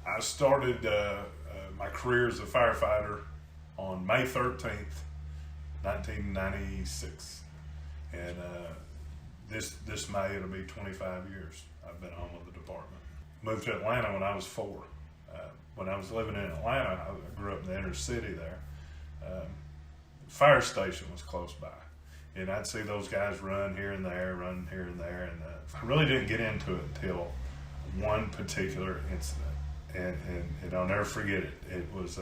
I started my career as a firefighter on May 13th, 1996. And this May it'll be 25 years I've been on with the department. Moved to Atlanta when I was 4. When I was living in Atlanta, I grew up in the inner city there. Fire station was close by. And I'd see those guys run here and there. And I really didn't get into it until one particular incident. And I'll never forget it. It was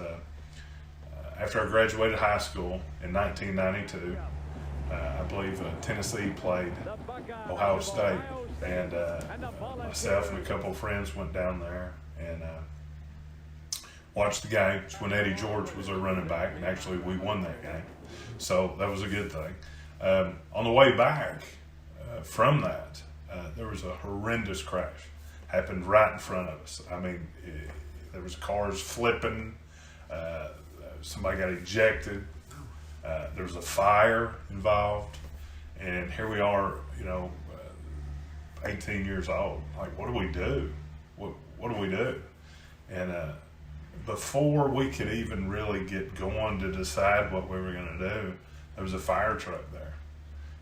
after I graduated high school in 1992. I believe Tennessee played Ohio State, and myself and a couple of friends went down there and watched the game. It's when Eddie George was our running back, and actually we won that game, so that was a good thing. On the way back from that, there was a horrendous crash. Happened right in front of us. I mean, there was cars flipping. Somebody got ejected. There was a fire involved, and here we are, 18 years old. Like, what do we do? What do we do? And before we could even really get going to decide what we were going to do, there was a fire truck there.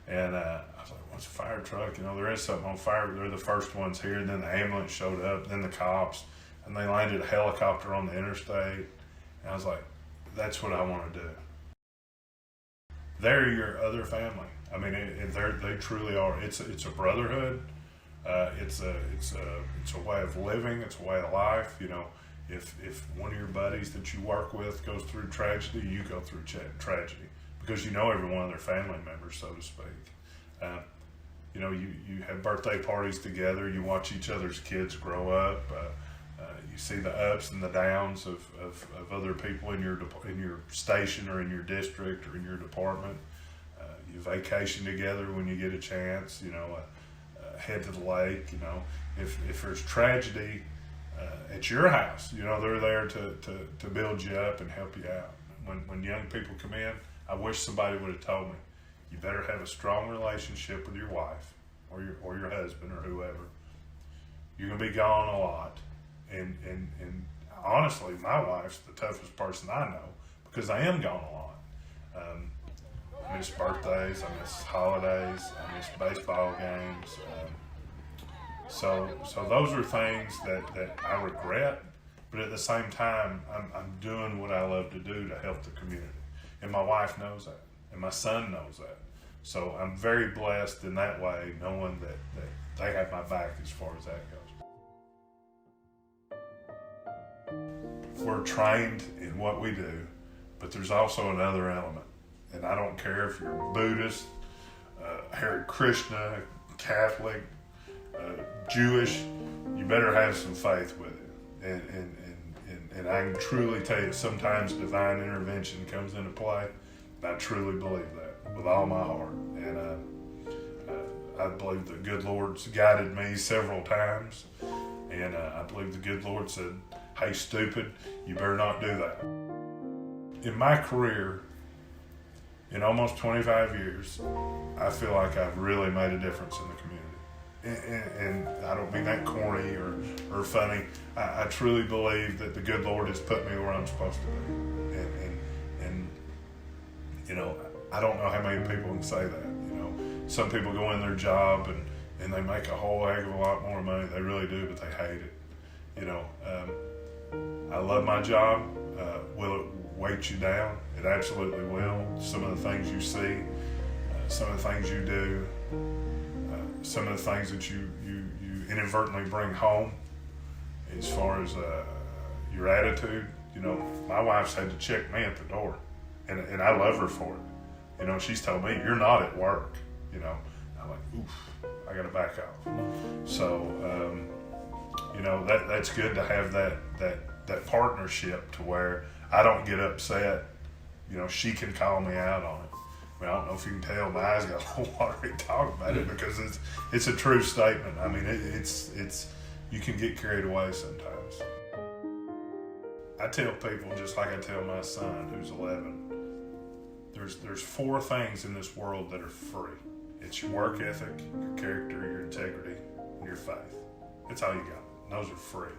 And I was like, what's a fire truck? There is something on fire. They're the first ones here. And then the ambulance showed up, then the cops, and they landed a helicopter on the interstate. And I was like, that's what I want to do. They're your other family. I mean, they truly are. It's a brotherhood. It's a way of living. It's a way of life. If one of your buddies that you work with goes through tragedy, you go through tragedy because you know every one of their family members, so to speak. You have birthday parties together. You watch each other's kids grow up. You see the ups and the downs of other people in your station or in your district or in your department. You vacation together when you get a chance. Head to the lake. If there's tragedy at your house, they're there to build you up and help you out. When young people come in, I wish somebody would have told me, you better have a strong relationship with your wife or your husband or whoever. You're gonna be gone a lot. And honestly, my wife's the toughest person I know because I am gone a lot. I miss birthdays, I miss holidays, I miss baseball games. So those are things that I regret, but at the same time, I'm doing what I love to do to help the community. And my wife knows that, and my son knows that. So I'm very blessed in that way, knowing that they have my back as far as that goes. We're trained in what we do, but there's also another element. And I don't care if you're Buddhist, Hare Krishna, Catholic, Jewish, you better have some faith with it. And I can truly tell you, sometimes divine intervention comes into play. I truly believe that with all my heart. And I believe the good Lord's guided me several times. And I believe the good Lord said, hey, stupid, you better not do that. In my career, in almost 25 years, I feel like I've really made a difference in the community. And I don't mean that corny or funny. I truly believe that the good Lord has put me where I'm supposed to be. And I don't know how many people can say that. Some people go in their job and they make a whole heck of a lot more money. They really do, but they hate it. I love my job. Will it weight you down? It absolutely will. Some of the things you see, some of the things you do, some of the things that you inadvertently bring home as far as your attitude. My wife's had to check me at the door, and I love her for it. She's told me, you're not at work. I'm like, oof, I gotta back off. So, that's good to have that partnership to where I don't get upset. She can call me out on it. I don't know if you can tell, my eyes got a little watery talking about it because it's a true statement. I mean, it's you can get carried away sometimes. I tell people, just like I tell my son who's 11, there's 4 things in this world that are free. It's your work ethic, your character, your integrity, and your faith. That's all you got. Those are free.